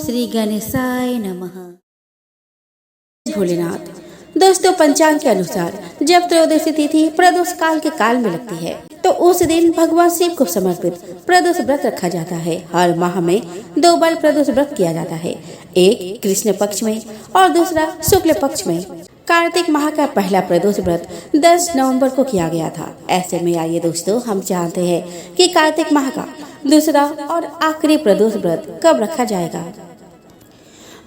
श्री गणेशाय नमः। भोलेनाथ। दोस्तों, पंचांग के अनुसार जब त्रयोदशी तिथि प्रदोष काल के काल में लगती है तो उस दिन भगवान शिव को समर्पित प्रदोष व्रत रखा जाता है। हर माह में 2 बार प्रदोष व्रत किया जाता है, एक कृष्ण पक्ष में और दूसरा शुक्ल पक्ष में। कार्तिक माह का पहला प्रदोष व्रत 10 नवंबर को किया गया था। ऐसे में आइए दोस्तों, हम जानते हैं कि कार्तिक माह का दूसरा और आखिरी प्रदोष व्रत कब रखा जाएगा।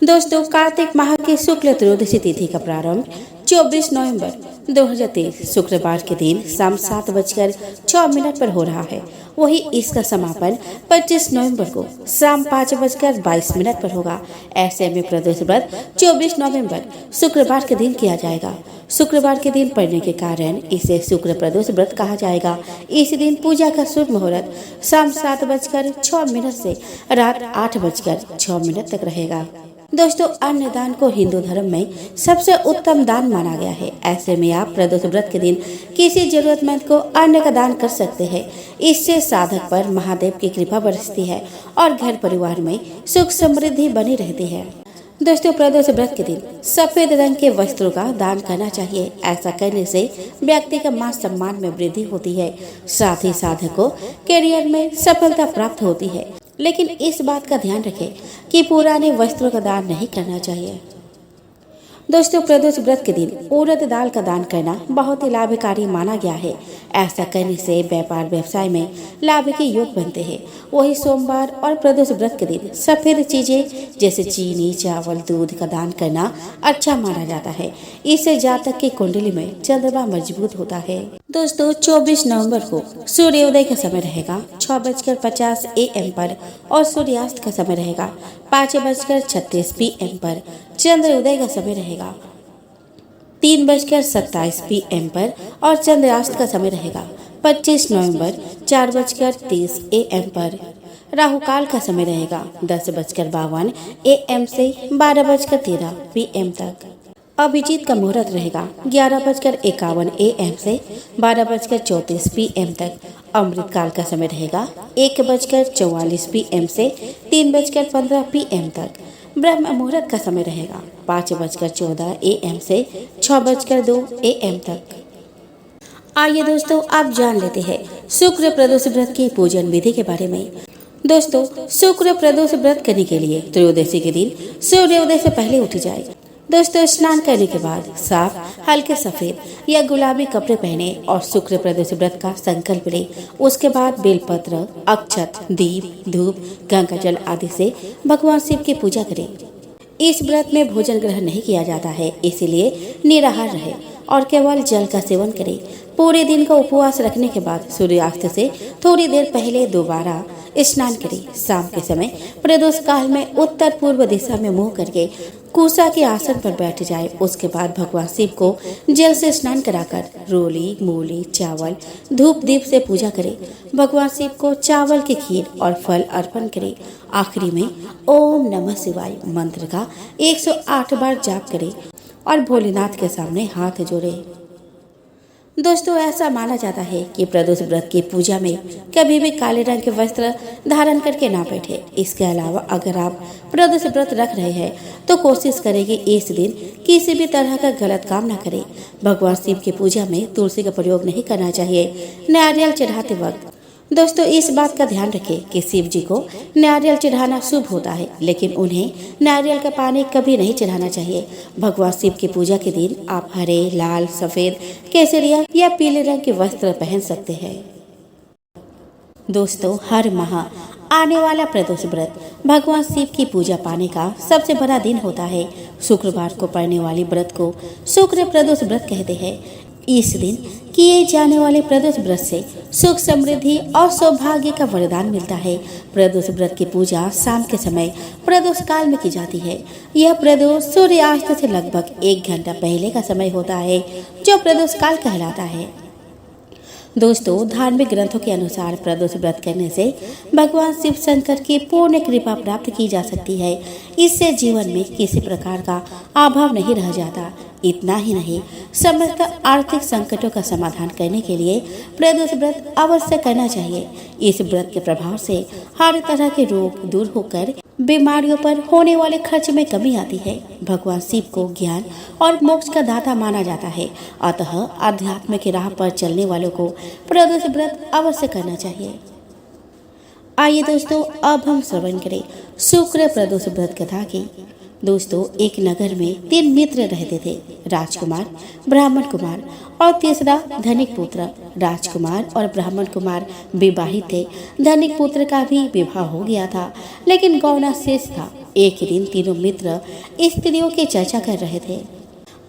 दोस्तों, कार्तिक माह की शुक्ल त्रयोदशी तिथि का प्रारंभ 24 नवंबर 2023 शुक्रवार के दिन शाम 7:06 पर हो रहा है। वही इसका समापन 25 नवंबर को शाम 5:22 पर होगा। ऐसे में प्रदोष व्रत 24 नवंबर शुक्रवार के दिन किया जाएगा। शुक्रवार के दिन पड़ने के कारण इसे शुक्र प्रदोष व्रत कहा जाएगा। इस दिन पूजा का शुभ मुहूर्त शाम 7:06 से रात 8:06 तक रहेगा। दोस्तों, अन्न दान को हिंदू धर्म में सबसे उत्तम दान माना गया है। ऐसे में आप प्रदोष व्रत के दिन किसी जरूरतमंद को अन्न का दान कर सकते हैं। इससे साधक पर महादेव की कृपा बरसती है और घर परिवार में सुख समृद्धि बनी रहती है। दोस्तों, प्रदोष व्रत के दिन सफेद रंग के वस्त्रों का दान करना चाहिए। ऐसा करने से व्यक्ति का मान सम्मान में वृद्धि होती है, साथ ही साधक को करियर में सफलता प्राप्त होती है। लेकिन इस बात का ध्यान रखें कि पुराने वस्त्रों का दान नहीं करना चाहिए। दोस्तों, प्रदोष व्रत के दिन उड़द दाल का दान करना बहुत ही लाभकारी माना गया है। ऐसा करने से व्यापार व्यवसाय में लाभ के योग बनते हैं। वही सोमवार और प्रदोष व्रत के दिन सफेद चीजें जैसे चीनी, चावल, दूध का दान करना अच्छा माना जाता है। इससे जातक की कुंडली में चंद्रमा मजबूत होता है। दोस्तों, 24 नवंबर को सूर्योदय का समय रहेगा 6:50 AM पर और सूर्यास्त का समय रहेगा 5:36 PM पर। चंद्रोदय का समय रहेगा 3:27 PM पर और चंद्रास्त का समय रहेगा 25 नवंबर 4:30 AM पर। राहु काल का समय रहेगा 10:52 AM से 12:13 PM तक। अभिजीत का मुहूर्त रहेगा 11:51 AM से 12:34 PM तक। अमृत काल का समय रहेगा 1:44 PM से 3:15 PM तक। ब्रह्म मुहूर्त का समय रहेगा 5:14 AM से 6:02 AM तक। आइए दोस्तों, आप जान लेते हैं शुक्र प्रदोष व्रत की पूजन विधि के बारे में। दोस्तों, शुक्र प्रदोष व्रत करने के लिए त्रयोदशी के दिन सूर्योदय से पहले उठ जाए। दोस्तों, स्नान करने के बाद साफ हल्के सफेद या गुलाबी कपड़े पहने और शुक्र प्रदोष व्रत का संकल्प ले। उसके बाद बेलपत्र, अक्षत, दीप, धूप, गंगा जल आदि से भगवान शिव की पूजा करें। इस व्रत में भोजन ग्रहण नहीं किया जाता है, इसलिए निराहार रहे और केवल जल का सेवन करें। पूरे दिन का उपवास रखने के बाद सूर्यास्त से थोड़ी देर पहले दोबारा स्नान करें। शाम के समय प्रदोष काल में उत्तर पूर्व दिशा में मुंह करके कुशा के आसन पर बैठ जाए। उसके बाद भगवान शिव को जल से स्नान कराकर रोली, मूली, चावल, धूप दीप से पूजा करें। भगवान शिव को चावल की खीर और फल अर्पण करें। आखिरी में ओम नमः शिवाय मंत्र का 108 बार जाप करें और भोलेनाथ के सामने हाथ जोड़े। दोस्तों, ऐसा माना जाता है कि प्रदोष व्रत की पूजा में कभी भी काले रंग के वस्त्र धारण करके ना बैठे। इसके अलावा अगर आप प्रदोष व्रत रख रहे हैं तो कोशिश करें कि इस दिन किसी भी तरह का गलत काम ना करें। भगवान शिव की पूजा में तुलसी का प्रयोग नहीं करना चाहिए। नारियल चढ़ाते वक्त दोस्तों, इस बात का ध्यान रखें कि शिव जी को नारियल चढ़ाना शुभ होता है, लेकिन उन्हें नारियल का पानी कभी नहीं चढ़ाना चाहिए। भगवान शिव की पूजा के दिन आप हरे, लाल, सफेद, केसरिया या पीले रंग के वस्त्र पहन सकते हैं। दोस्तों, हर माह आने वाला प्रदोष व्रत भगवान शिव की पूजा पाने का सबसे बड़ा दिन होता है। शुक्रवार को पड़ने वाली व्रत को शुक्र प्रदोष व्रत कहते हैं। इस दिन किए जाने वाले प्रदोष व्रत से सुख समृद्धि और सौभाग्य का वरदान मिलता है। प्रदोष व्रत की पूजा शाम के समय प्रदोष काल में की जाती है। यह प्रदोष सूर्यास्त से लगभग 1 घंटा पहले का समय होता है, जो प्रदोष काल कहलाता है। दोस्तों, धार्मिक ग्रंथों के अनुसार प्रदोष व्रत करने से भगवान शिव शंकर की पूर्ण कृपा प्राप्त की जा सकती है। इससे जीवन में किसी प्रकार का अभाव नहीं रह जाता। इतना ही नहीं, समस्त आर्थिक संकटों का समाधान करने के लिए प्रदोष व्रत अवश्य करना चाहिए। इस व्रत के प्रभाव से हर तरह के रोग दूर होकर बीमारियों पर होने वाले खर्च में कमी आती है। भगवान शिव को ज्ञान और मोक्ष का दाता माना जाता है। अतः अध्यात्म की राह पर चलने वालों को प्रदोष व्रत अवश्य करना चाहिए। आइए दोस्तों, अब हम श्रवण करें शुक्र प्रदोष व्रत कथा की। दोस्तों, एक नगर में 3 मित्र रहते थे, राजकुमार, ब्राह्मण कुमार और तीसरा धनिक पुत्र। राजकुमार और ब्राह्मण कुमार विवाहित थे। धनिक पुत्र का भी विवाह हो गया था, लेकिन गौना शेष था। एक ही दिन तीनों मित्र स्त्रियों की चर्चा कर रहे थे।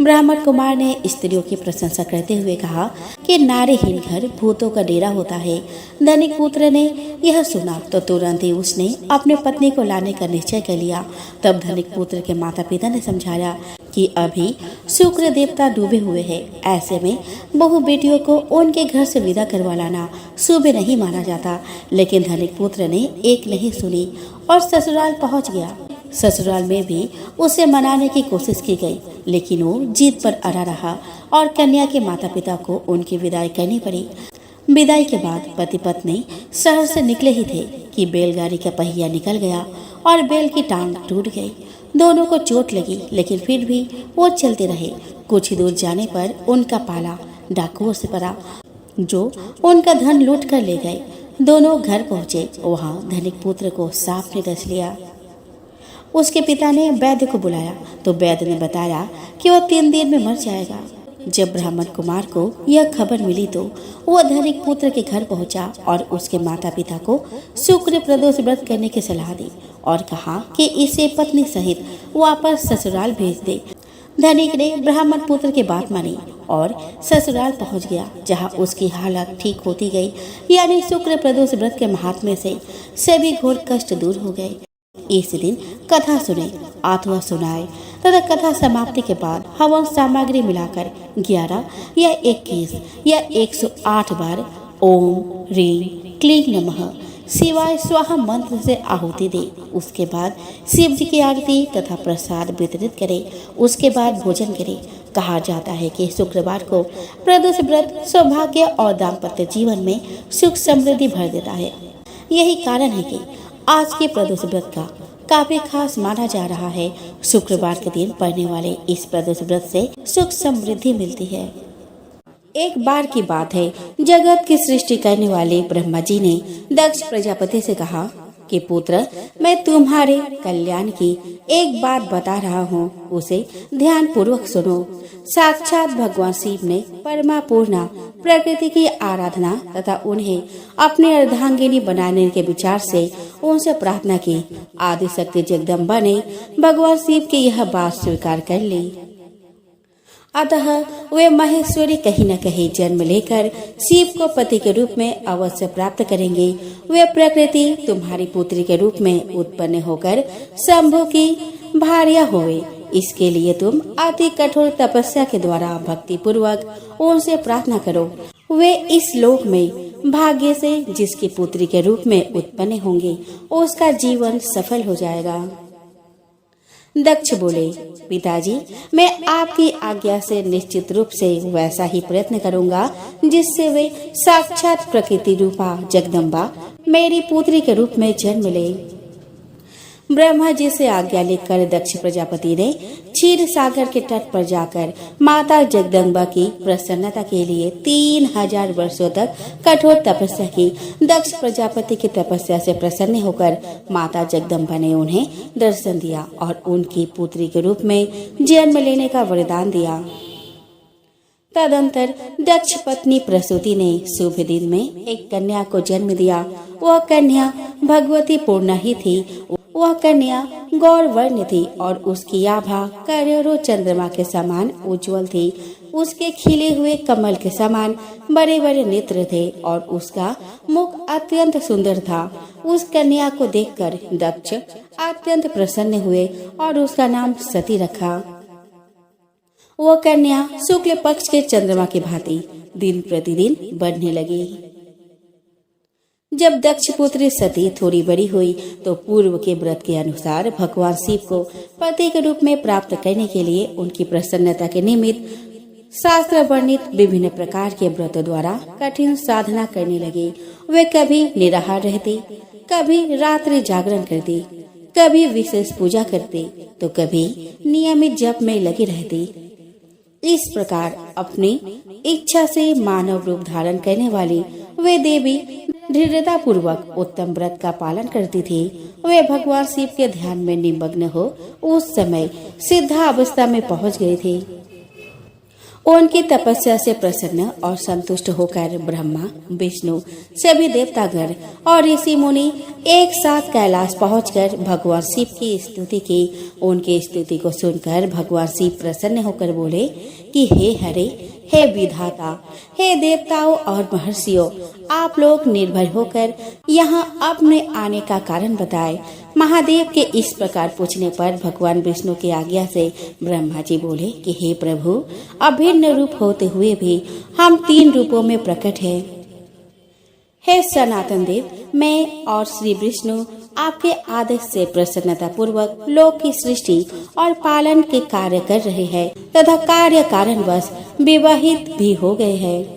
ब्राह्मण कुमार ने स्त्रियों की प्रशंसा करते हुए कहा कि नारीहीन घर भूतों का डेरा होता है। धनिक पुत्र ने यह सुना तो तुरंत ही उसने अपने पत्नी को लाने का निश्चय कर लिया। तब धनिक पुत्र के माता पिता ने समझाया कि अभी शुक्र देवता डूबे हुए हैं, ऐसे में बहु बेटियों को उनके घर से विदा करवा लाना शुभ नहीं माना जाता। लेकिन धनिक पुत्र ने एक नहीं सुनी और ससुराल पहुंच गया। ससुराल में भी उसे मनाने की कोशिश की गई, लेकिन वो जिद पर अड़ा रहा और कन्या के माता पिता को उनकी विदाई करनी पड़ी। विदाई के बाद पति पत्नी शहर से निकले ही थे कि बैलगाड़ी का पहिया निकल गया और बैल की टांग टूट गई। दोनों को चोट लगी, लेकिन फिर भी वो चलते रहे। कुछ ही दूर जाने पर उनका पाला डाकुओं से पड़ा, जो उनका धन लूट कर ले गए। दोनों घर पहुंचे। वहाँ धनिक पुत्र को सांप ने डस लिया। उसके पिता ने वैद्य को बुलाया तो वैद्य ने बताया कि वह 3 दिन में मर जाएगा। जब ब्राह्मण कुमार को यह खबर मिली तो वह धनिक पुत्र के घर पहुंचा और उसके माता पिता को शुक्र प्रदोष व्रत करने की सलाह दी और कहा कि इसे पत्नी सहित वापस ससुराल भेज दे। धनिक ने ब्राह्मण पुत्र की बात मानी और ससुराल पहुंच गया, जहां उसकी हालत ठीक होती गई। यानी शुक्र प्रदोष व्रत के महात्म्य से सभी घोर कष्ट दूर हो गए। इस दिन कथा सुने, आत्मा सुनाए तथा कथा समाप्ति के बाद हवन सामग्री मिलाकर 11 या 21 या 108 बार ओम ह्रीं क्लीं नमः शिवाय स्वाहा मंत्र से आहुति दे। उसके बाद शिव जी की आरती तथा प्रसाद वितरित करे। उसके बाद भोजन करे। कहा जाता है कि शुक्रवार को प्रदोष व्रत सौभाग्य और दाम्पत्य जीवन में सुख समृद्धि भर देता है। यही कारण है कि आज के प्रदोष व्रत का काफी खास माना जा रहा है। शुक्रवार के दिन पढ़ने वाले इस प्रदोष व्रत से सुख समृद्धि मिलती है। एक बार की बात है, जगत की सृष्टि करने वाले ब्रह्मा जी ने दक्ष प्रजापति से कहा कि पुत्र, मैं तुम्हारे कल्याण की एक बात बता रहा हूँ, उसे ध्यान पूर्वक सुनो। साक्षात भगवान शिव ने परमा पूर्णा प्रकृति की आराधना तथा उन्हें अपनी अर्धांगिनी बनाने के विचार से उनसे प्रार्थना की। आदि शक्ति जगदम्बा ने भगवान शिव की यह बात स्वीकार कर ली। अतः वे महेश्वरी कहीं न कहीं जन्म लेकर शिव को पति के रूप में अवश्य प्राप्त करेंगे। वे प्रकृति तुम्हारी पुत्री के रूप में उत्पन्न होकर शंभु की भार्या होवे। इसके लिए तुम अति कठोर तपस्या के द्वारा भक्ति पूर्वक उनसे प्रार्थना करो। वे इस लोक में भाग्य से जिसकी पुत्री के रूप में उत्पन्न होंगे, उसका जीवन सफल हो जाएगा। दक्ष बोले, पिताजी, मैं आपकी आज्ञा से निश्चित रूप से वैसा ही प्रयत्न करूंगा जिससे वे साक्षात प्रकृति रूपा जगदम्बा मेरी पुत्री के रूप में जन्म ले। ब्रह्मा जी से आज्ञा लेकर दक्ष प्रजापति ने क्षीर सागर के तट पर जाकर माता जगदम्बा की प्रसन्नता के लिए 3000 वर्षों तक कठोर तपस्या की। दक्ष प्रजापति की तपस्या से प्रसन्न होकर माता जगदम्बा ने उन्हें दर्शन दिया और उनकी पुत्री के रूप में जन्म लेने का वरदान दिया। तदंतर दक्ष पत्नी प्रसूति ने शुभ दिन में एक कन्या को जन्म दिया। वह कन्या भगवती पूर्णा ही थी। वह कन्या गौर वर्ण थी और उसकी आभा करोड़ों चंद्रमा के समान उज्जवल थी। उसके खिले हुए कमल के समान बड़े बड़े नेत्र थे और उसका मुख अत्यंत सुंदर था। उस कन्या को देखकर दक्ष अत्यंत प्रसन्न हुए और उसका नाम सती रखा। वह कन्या शुक्ल पक्ष के चंद्रमा की भांति दिन प्रतिदिन बढ़ने लगी। जब दक्ष पुत्री सती थोड़ी बड़ी हुई तो पूर्व के व्रत के अनुसार भगवान शिव को पति के रूप में प्राप्त करने के लिए उनकी प्रसन्नता के निमित्त शास्त्र वर्णित विभिन्न प्रकार के व्रतों द्वारा कठिन साधना करने लगे। वे कभी निराहार रहती, कभी रात्रि जागरण करती, कभी विशेष पूजा करती तो कभी नियमित जप में लगी रहती। इस प्रकार अपनी इच्छा से मानव रूप धारण करने वाली वे देवी दृढ़ता पूर्वक उत्तम व्रत का पालन करती थी। वे भगवान शिव के ध्यान में निमग्न हो उस समय सिद्धा अवस्था में पहुंच गई थी। उनकी तपस्या से प्रसन्न और संतुष्ट होकर ब्रह्मा, विष्णु, सभी देवतागण और ऋषि मुनि एक साथ कैलाश पहुंचकर भगवान शिव की स्तुति की। उनकी स्तुति को सुनकर भगवान शिव प्रसन्न होकर बोले कि हे हरे, हे विधाता, हे देवताओं और महर्षियों, आप लोग निर्भय होकर यहाँ अपने आने का कारण बताएं। महादेव के इस प्रकार पूछने पर भगवान विष्णु की आज्ञा से ब्रह्मा जी बोले कि हे प्रभु, अभिन्न रूप होते हुए भी हम 3 रूपों में प्रकट हैं। हे सनातन देव, मैं और श्री विष्णु आपके आदेश से प्रसन्नता पूर्वक लोक की सृष्टि और पालन के कार्य कर रहे हैं तथा कार्य कारणवश विवाहित भी हो गए हैं।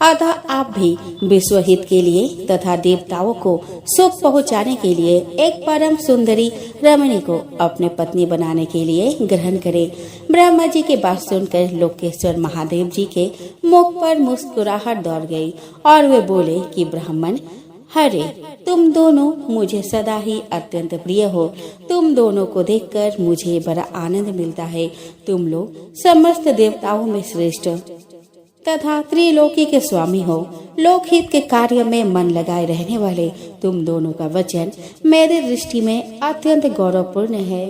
अतः आप भी विश्व हित के लिए तथा देवताओं को सुख पहुंचाने के लिए एक परम सुंदरी रमणी को अपने पत्नी बनाने के लिए ग्रहण करें। ब्रह्मा जी की बात सुनकर लोकेश्वर महादेव जी के मुख पर मुस्कुराहट दौड़ गई और वे बोले कि ब्राह्मण, हरे, तुम दोनों मुझे सदा ही अत्यंत प्रिय हो। तुम दोनों को देखकर मुझे बड़ा आनंद मिलता है। तुम लोग समस्त देवताओं में श्रेष्ठ तथा त्रिलोकी के स्वामी हो। लोकहित के कार्य में मन लगाए रहने वाले तुम दोनों का वचन मेरी दृष्टि में अत्यंत गौरवपूर्ण है।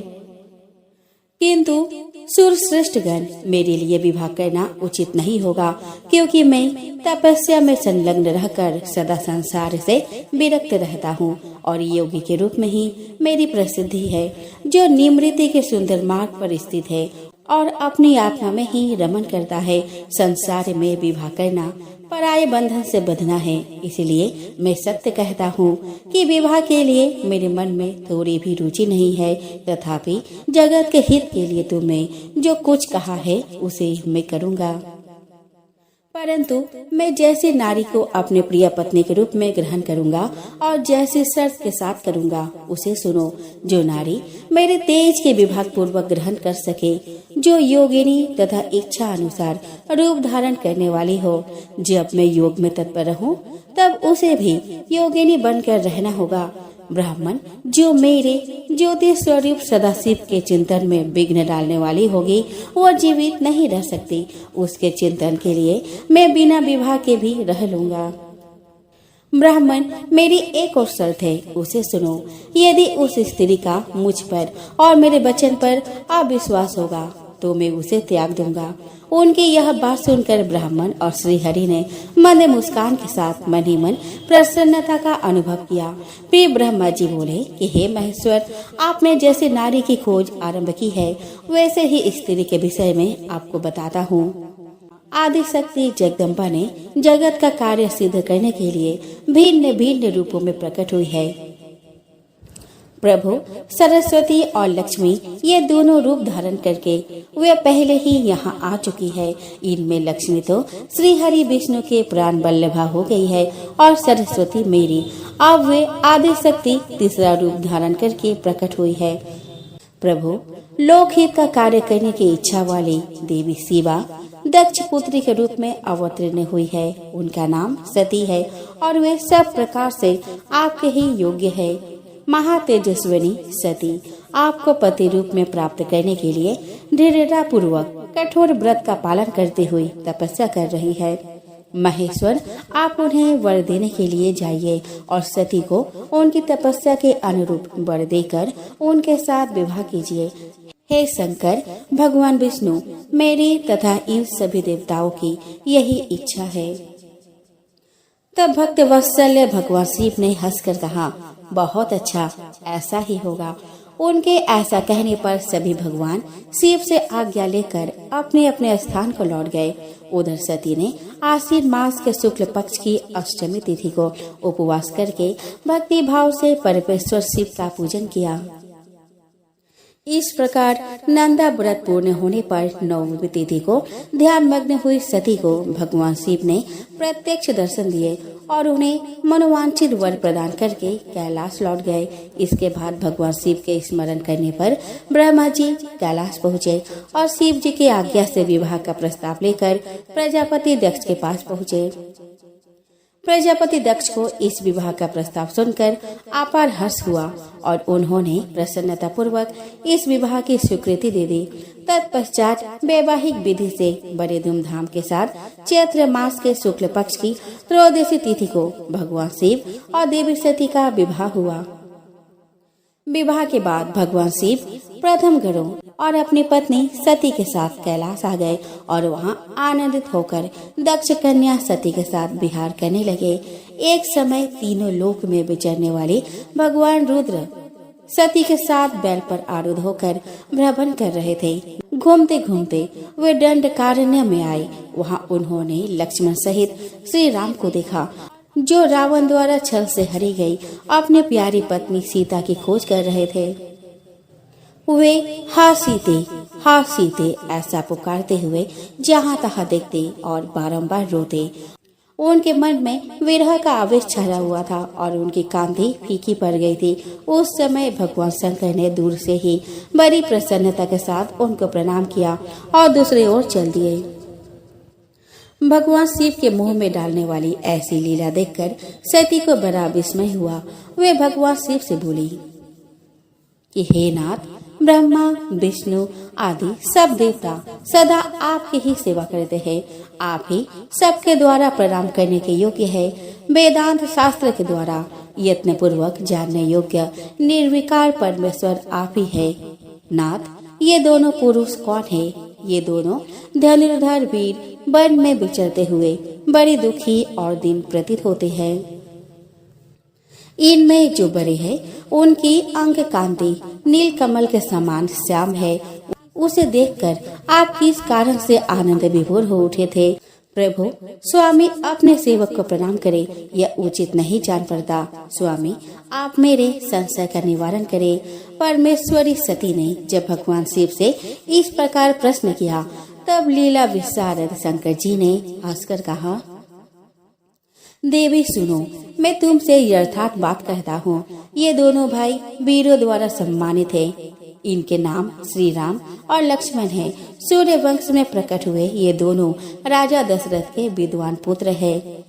किंतु सुरश्रेष्ठ गण, मेरे लिए विवाह करना उचित नहीं होगा, क्योंकि मैं तपस्या में संलग्न रहकर सदा संसार से विरक्त रहता हूँ और योगी के रूप में ही मेरी प्रसिद्धि है, जो निमृति के सुंदर मार्ग पर स्थित है और अपनी आत्मा में ही रमन करता है। संसार में विवाह करना पराये बंधन से बंधना है। इसलिए मैं सत्य कहता हूँ कि विवाह के लिए मेरे मन में थोड़ी भी रुचि नहीं है। तथापि जगत के हित के लिए तुमने जो कुछ कहा है उसे मैं करूँगा। परंतु मैं जैसी नारी को अपने प्रिय पत्नी के रूप में ग्रहण करूंगा और जैसी शर्त के साथ करूंगा उसे सुनो। जो नारी मेरे तेज के विभाग पूर्वक ग्रहण कर सके, जो योगिनी तथा इच्छा अनुसार रूप धारण करने वाली हो, जब मैं योग में तत्पर रहूं तब उसे भी योगिनी बनकर रहना होगा। ब्राह्मण, जो मेरे ज्योति स्वरूप सदाशिव के चिंतन में विघ्न डालने वाली होगी वह जीवित नहीं रह सकती। उसके चिंतन के लिए मैं बिना विवाह के भी रह लूंगा। ब्राह्मण, मेरी एक और शर्त है, उसे सुनो। यदि उस स्त्री का मुझ पर और मेरे वचन पर अविश्वास होगा तो मैं उसे त्याग दूंगा। उनकी यह बात सुनकर ब्राह्मण और श्री हरि ने मंद मुस्कान के साथ मन ही मन प्रसन्नता का अनुभव किया। फिर ब्रह्मा जी बोले कि हे महेश्वर, आपने जैसे नारी की खोज आरंभ की है वैसे ही स्त्री के विषय में आपको बताता हूँ। आदि शक्ति जगदम्बा ने जगत का कार्य सिद्ध करने के लिए भिन्न भिन्न रूपों में प्रकट हुई है। प्रभु सरस्वती और लक्ष्मी ये दोनों रूप धारण करके वे पहले ही यहाँ आ चुकी है। इनमें लक्ष्मी तो श्री हरि विष्णु के प्राण वल्लभा हो गई है और सरस्वती मेरी। अब वे आदि शक्ति तीसरा रूप धारण करके प्रकट हुई है। प्रभु, लोकहित का कार्य करने की इच्छा वाली देवी शिवा दक्ष पुत्री के रूप में अवतीर्ण हुई है। उनका नाम सती है और वे सब प्रकार से आपके ही योग्य है। महातेजस्विनी सती आपको पति रूप में प्राप्त करने के लिए दृढ़ता पूर्वक कठोर व्रत का पालन करते हुए तपस्या कर रही है। महेश्वर, आप उन्हें वर देने के लिए जाइए और सती को उनकी तपस्या के अनुरूप वर देकर उनके साथ विवाह कीजिए। हे शंकर, भगवान विष्णु, मेरी तथा इन सभी देवताओं की यही इच्छा है। तब भक्त वत्सल्य भगवान शिव ने हंसकर कहा, बहुत अच्छा, ऐसा ही होगा। उनके ऐसा कहने पर सभी भगवान शिव से आज्ञा लेकर अपने अपने स्थान को लौट गए। उधर सती ने आश्विन मास के शुक्ल पक्ष की अष्टमी तिथि को उपवास करके भक्ति भाव से परमेश्वर शिव का पूजन किया। इस प्रकार नंदा व्रत पूर्ण होने पर नवमी तिथि को ध्यान मग्न हुई सती को भगवान शिव ने प्रत्यक्ष दर्शन दिए। और उन्हें मनोवांछित वर प्रदान करके कैलाश लौट गए। इसके बाद भगवान शिव के स्मरण करने पर ब्रह्मा जी कैलाश पहुँचे और शिव जी की आज्ञा से विवाह का प्रस्ताव लेकर प्रजापति दक्ष के पास पहुँचे। प्रजापति दक्ष को इस विवाह का प्रस्ताव सुनकर अपार हर्ष हुआ और उन्होंने प्रसन्नता पूर्वक इस विवाह की स्वीकृति दे दी। तत्पश्चात वैवाहिक विधि से बड़े धूमधाम के साथ चैत्र मास के शुक्ल पक्ष की त्रयोदशी तिथि को भगवान शिव और देवी सती का विवाह हुआ। विवाह के बाद भगवान शिव प्रथम घरों और अपनी पत्नी सती के साथ कैलाश आ गए और वहां आनंदित होकर दक्ष कन्या सती के साथ विहार करने लगे। एक समय तीनों लोक में विचरने वाले भगवान रुद्र सती के साथ बैल पर आरूढ़ होकर भ्रमण कर रहे थे। घूमते घूमते वे दंडकारण्य में आए। वहां उन्होंने लक्ष्मण सहित श्री राम को देखा, जो रावण द्वारा छल से हरी गई अपनी प्यारी पत्नी सीता की खोज कर रहे थे। वे हा सीते ऐसा पुकारते हुए जहाँ तहाँ देखते और बारंबार रोते। उनके मन में विरह का आवेश छाया हुआ था और उनकी कांति फीकी पड़ गई थी। उस समय भगवान शंकर ने दूर से ही बड़ी प्रसन्नता के साथ उनको प्रणाम किया और दूसरी ओर चल दिए। भगवान शिव के मुंह में डालने वाली ऐसी लीला देखकर सती को बड़ा विस्मय हुआ। वे भगवान शिव से बोली कि हे नाथ, ब्रह्मा विष्णु आदि सब देवता सदा आपकी ही सेवा करते हैं। आप ही सबके द्वारा प्रणाम करने के योग्य है। वेदांत शास्त्र के द्वारा यत्न पूर्वक जानने योग्य निर्विकार परमेश्वर आप ही है। नाथ, ये दोनों पुरुष कौन है? ये दोनों धनुर्धर वीर वन में विचरते हुए बड़े दुखी और दीन प्रतीत होते हैं। इनमें जो बड़े हैं उनकी अंग कांति नील कमल के समान श्याम है। उसे देखकर आप किस कारण से आनंद विभोर हो उठे थे? प्रभु, स्वामी अपने सेवक को प्रणाम करे, यह उचित नहीं जान पड़ता। स्वामी, आप मेरे संशय का निवारण करें। परमेश्वरी सती ने जब भगवान शिव से इस प्रकार प्रश्न किया तब लीला विशारद शंकर जी ने हंसकर कहा, देवी सुनो, मैं तुमसे यथार्थ बात कहता हूँ। ये दोनों भाई वीरों द्वारा सम्मानित है। इनके नाम श्री राम और लक्ष्मण हैं। सूर्य वंश में प्रकट हुए ये दोनों राजा दशरथ के विद्वान पुत्र हैं।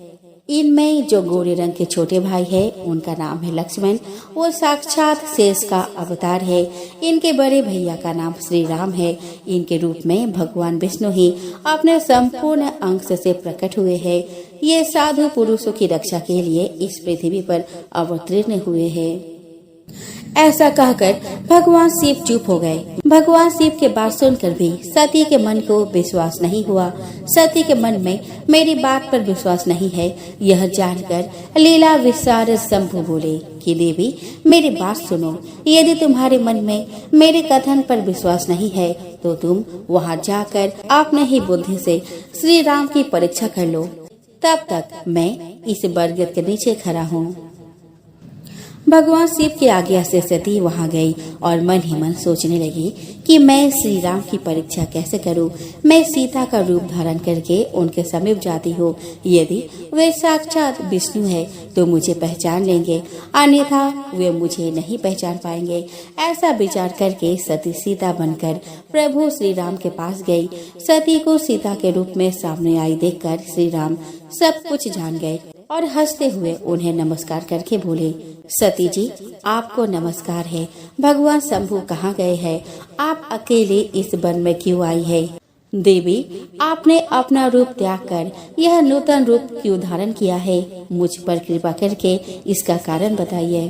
इनमें जो गोरे रंग के छोटे भाई है उनका नाम है लक्ष्मण। वो साक्षात शेष का अवतार है। इनके बड़े भैया का नाम श्री राम है। इनके रूप में भगवान विष्णु ही अपने संपूर्ण अंश से प्रकट हुए हैं। ये साधु पुरुषों की रक्षा के लिए इस पृथ्वी पर अवतीर्ण हुए हैं। ऐसा कहकर भगवान शिव चुप हो गए। भगवान शिव के बात सुनकर भी सती के मन को विश्वास नहीं हुआ। सती के मन में मेरी बात पर विश्वास नहीं है, यह जानकर लीला विशारद शंभु बोले कि देवी, मेरी बात सुनो। यदि तुम्हारे मन में मेरे कथन पर विश्वास नहीं है तो तुम वहां जाकर अपने ही बुद्धि से श्री राम की परीक्षा कर लो। तब तक मैं इस बरगद के नीचे खड़ा हूँ। भगवान शिव की आज्ञा से सती वहां गई और मन ही मन सोचने लगी कि मैं श्री राम की परीक्षा कैसे करूं। मैं सीता का रूप धारण करके उनके समीप जाती हूँ। यदि वे साक्षात विष्णु है तो मुझे पहचान लेंगे, अन्यथा वे मुझे नहीं पहचान पाएंगे। ऐसा विचार करके सती सीता बनकर प्रभु श्री राम के पास गई। सती को सीता के रूप में सामने आई देखकर श्री राम सब कुछ जान गए और हंसते हुए उन्हें नमस्कार करके बोले, सती जी, आपको नमस्कार है। भगवान शंभु कहाँ गए हैं? आप अकेले इस वन में क्यों आई है? देवी, आपने अपना रूप त्याग कर यह नूतन रूप क्यों धारण किया है? मुझ पर कृपा करके इसका कारण बताइए।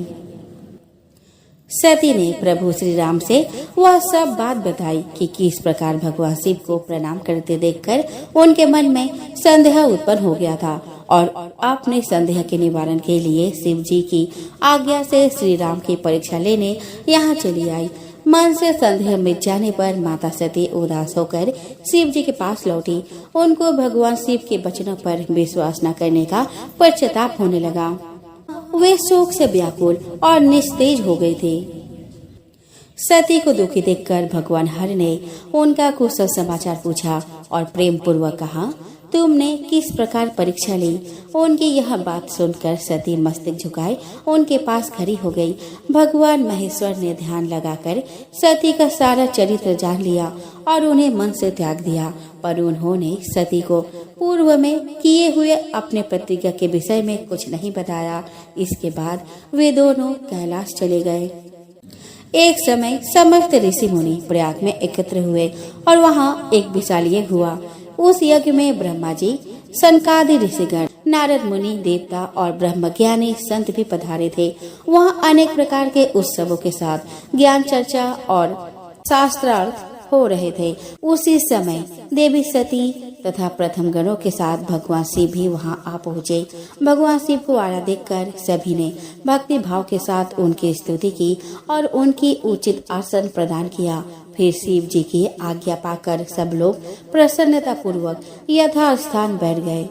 सती ने प्रभु श्री राम से वह सब बात बताई कि किस प्रकार भगवान शिव को प्रणाम करते देखकर उनके मन में संदेह उत्पन्न हो गया था और अपने संदेह के निवारण के लिए शिव जी की आज्ञा से श्री राम की परीक्षा लेने यहाँ चली आई। मन से संदेह मिट जाने पर माता सती उदास होकर शिव जी के पास लौटी। उनको भगवान शिव के वचनों पर विश्वास न करने का पश्चाताप होने लगा। वे शोक से व्याकुल और निस्तेज हो गए थे। सती को दुखी देखकर भगवान हरि ने उनका कुशल समाचार पूछा और प्रेम पूर्वक कहा, तुमने किस प्रकार परीक्षा ली। उनकी यह बात सुनकर सती मस्तक झुकाए उनके पास खड़ी हो गई। भगवान महेश्वर ने ध्यान लगाकर सती का सारा चरित्र जान लिया और उन्हें मन से त्याग दिया, पर उन्होंने सती को पूर्व में किए हुए अपने प्रतिज्ञा के विषय में कुछ नहीं बताया। इसके बाद वे दोनों कैलाश चले गए। एक समय समस्त ऋषि मुनि प्रयाग में एकत्र हुए और वहाँ एक विशाल यज्ञ हुआ। उस यज्ञ में ब्रह्मा जी, सनकादि ऋषिगण, नारद मुनि, देवता और ब्रह्मज्ञानी संत भी पधारे थे। वहाँ अनेक प्रकार के उत्सवों के साथ ज्ञान चर्चा और शास्त्रार्थ हो रहे थे। उसी समय देवी सती तथा प्रथम गणों के साथ भगवान शिव भी वहां आ पहुँचे। भगवान शिव को आया देखकर सभी ने भक्ति भाव के साथ उनकी स्तुति की और उनकी उचित आसन प्रदान किया। फिर शिव जी की आज्ञा पाकर सब लोग प्रसन्नता पूर्वक यथास्थान बैठ गए।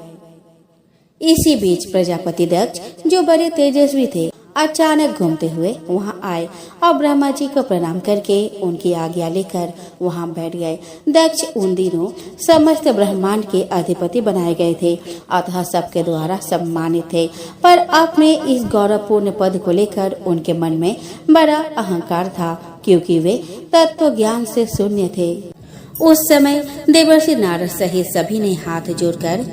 इसी बीच प्रजापति दक्ष, जो बड़े तेजस्वी थे, अचानक घूमते हुए वहां आए और ब्रह्मा जी को प्रणाम करके उनकी आज्ञा लेकर वहां बैठ गए। दक्ष उन दिनों समस्त ब्रह्मांड के अधिपति बनाए गए थे, अतः सबके द्वारा सम्मानित थे, पर अपने इस गौरवपूर्ण पद को लेकर उनके मन में बड़ा अहंकार था, क्योंकि वे तत्व ज्ञान से शून्य थे। उस समय देवर्षि नारद सहित सभी ने हाथ जोड़कर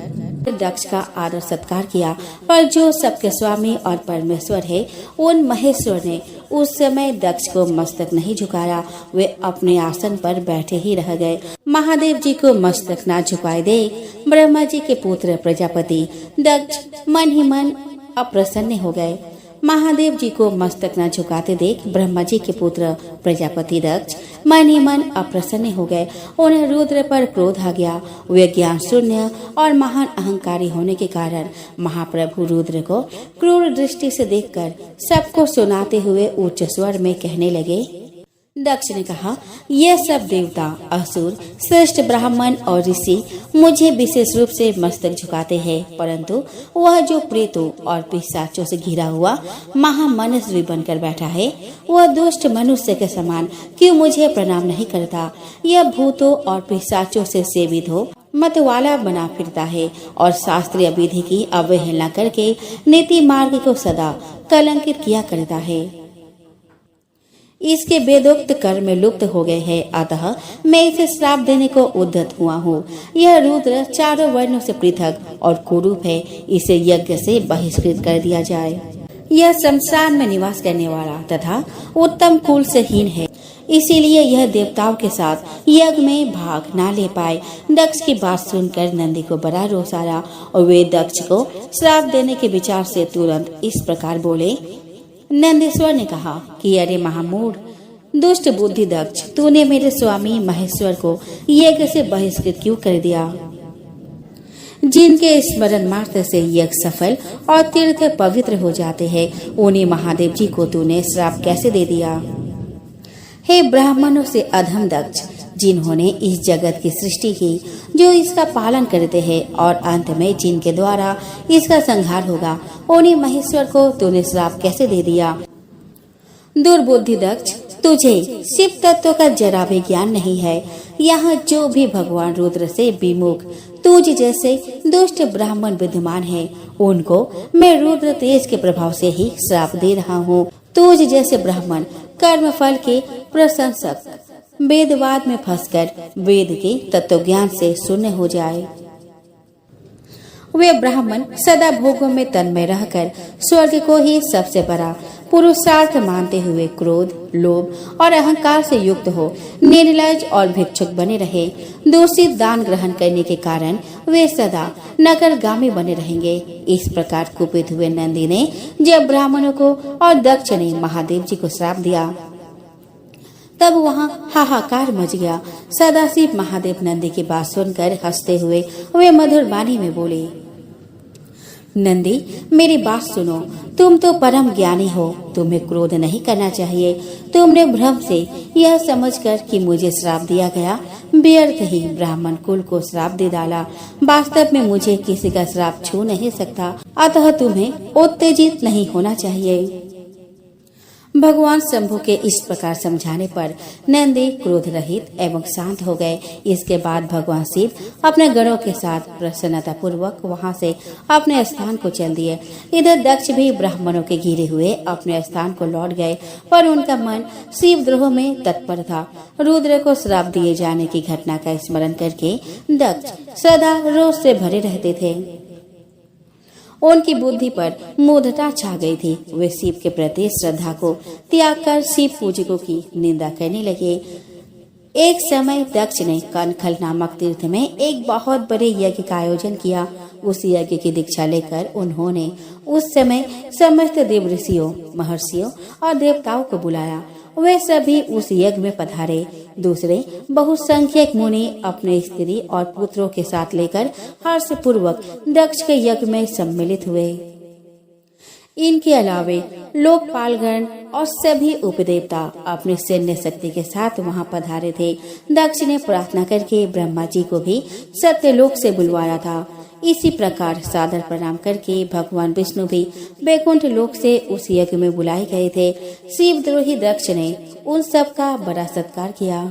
दक्ष का आदर सत्कार किया, पर जो सबके स्वामी और परमेश्वर है, उन महेश्वर ने उस समय दक्ष को मस्तक नहीं झुकाया। वे अपने आसन पर बैठे ही रह गए। महादेव जी को मस्तक न झुकाए देख ब्रह्मा जी के पुत्र प्रजापति दक्ष मन ही मन अप्रसन्न हो गए। महादेव जी को मस्तक न झुकाते देख ब्रह्मा जी के पुत्र प्रजापति दक्ष मन ही मन अप्रसन्न हो गए। उन्हें रुद्र पर क्रोध आ गया। वे ज्ञान शून्य और महान अहंकारी होने के कारण महाप्रभु रुद्र को क्रूर दृष्टि से देखकर सबको सुनाते हुए उच्च स्वर में कहने लगे। दक्ष ने कहा, यह सब देवता, असुर, श्रेष्ठ ब्राह्मण और ऋषि मुझे विशेष रूप से मस्तक झुकाते हैं, परंतु वह जो प्रेतों और पिशाचों से घिरा हुआ महामनुष्य बनकर बैठा है, वह दुष्ट मनुष्य के समान क्यों मुझे प्रणाम नहीं करता। यह भूतों और पिशाचों से सेवित हो मतवाला बना फिरता है और शास्त्रीय विधि की अवहेलना करके नीति मार्ग को सदा कलंकित किया करता है। इसके वेदोक्त कर्म लुप्त हो गए हैं, अतः मैं इसे श्राप देने को उद्यत हुआ हूँ। यह रुद्र चारों वर्णों से पृथक और कुरूप है, इसे यज्ञ से बहिष्कृत कर दिया जाए। यह शमशान में निवास करने वाला तथा उत्तम कुल से हीन है, इसीलिए यह देवताओं के साथ यज्ञ में भाग ना ले पाए। दक्ष की बात सुनकर नंदी को बड़ा रोष आया और वे दक्ष को श्राप देने के विचार से तुरंत इस प्रकार बोले। नंदीश्वर ने कहा कि अरे महामूढ़, दुष्ट बुद्धि दक्ष, तूने मेरे स्वामी महेश्वर को यज्ञ से बहिष्कृत क्यों कर दिया। जिनके स्मरण मात्र से यज्ञ सफल और तीर्थ पवित्र हो जाते हैं, उन्हीं महादेव जी को तूने श्राप कैसे दे दिया। हे ब्राह्मणों से अधम दक्ष, जिन्होंने इस जगत की सृष्टि की, जो इसका पालन करते हैं और अंत में जिनके द्वारा इसका संहार होगा, उन्हीं महेश्वर को तूने श्राप कैसे दे दिया। दुर्बुद्धि दक्ष, तुझे शिव तत्व का जरा भी ज्ञान नहीं है। यहाँ जो भी भगवान रुद्र से विमुख तुझ जैसे दुष्ट ब्राह्मण विद्यमान है, उनको मैं रुद्र तेज के प्रभाव से ही श्राप दे रहा हूँ। तुझ जैसे ब्राह्मण कर्म फल के प्रशंसक वेदवाद में फंसकर वेद के तत्व ज्ञान से शून्य हो जाए। वे ब्राह्मण सदा भोगों में तन्मय रहकर स्वर्ग को ही सबसे बड़ा पुरुषार्थ मानते हुए क्रोध, लोभ और अहंकार से युक्त हो निर्लज और भिक्षुक बने रहे। दूषित दान ग्रहण करने के कारण वे सदा नगरगामी बने रहेंगे। इस प्रकार कुपित हुए नंदी ने जब ब्राह्मणों को और दक्ष ने महादेव जी को श्राप दिया, तब वहाँ हाहाकार मच गया। सदाशिव महादेव नंदी की बात सुनकर हंसते हुए वे मधुर वाणी में बोले, नंदी, मेरी बात सुनो। तुम तो परम ज्ञानी हो, तुम्हें क्रोध नहीं करना चाहिए। तुमने भ्रम से यह समझकर कि मुझे श्राप दिया गया, व्यर्थ ही ब्राह्मण कुल को श्राप दे डाला। वास्तव में मुझे किसी का श्राप छू नहीं सकता, अतः तुम्हें उत्तेजित नहीं होना चाहिए। भगवान शंभु के इस प्रकार समझाने पर नंदी क्रोध रहित एवं शांत हो गए। इसके बाद भगवान शिव अपने गणों के साथ प्रसन्नता पूर्वक वहां से अपने स्थान को चल दिए। इधर दक्ष भी ब्राह्मणों के घिरे हुए अपने स्थान को लौट गए, पर उनका मन शिवद्रोह में तत्पर था। रुद्र को श्राप दिए जाने की घटना का स्मरण करके दक्ष सदा रोष से भरे रहते थे। उनकी बुद्धि पर मूढ़ता छा गई थी। वे शिव के प्रति श्रद्धा को त्याग कर शिव पूजकों की निंदा करने लगे। एक समय दक्ष ने कनखल नामक तीर्थ में एक बहुत बड़े यज्ञ का आयोजन किया। उस यज्ञ की दीक्षा लेकर उन्होंने उस समय समस्त देव ऋषियों, महर्षियों और देवताओं को बुलाया। वे सभी उस यज्ञ में पधारे। दूसरे बहुसंख्यक मुनि अपने स्त्री और पुत्रों के साथ लेकर हर्ष पूर्वक दक्ष के यज्ञ में सम्मिलित हुए। इनके अलावे लोकपालगण और सभी उपदेवता अपनी सैन्य शक्ति के साथ वहां पधारे थे। दक्ष ने प्रार्थना करके ब्रह्मा जी को भी सत्यलोक से बुलवाया था। इसी प्रकार सादर प्रणाम करके भगवान विष्णु भी वैकुंठ लोक से उस यज्ञ में बुलाए गए थे। शिवद्रोही दक्ष ने उन सब का बड़ा सत्कार किया।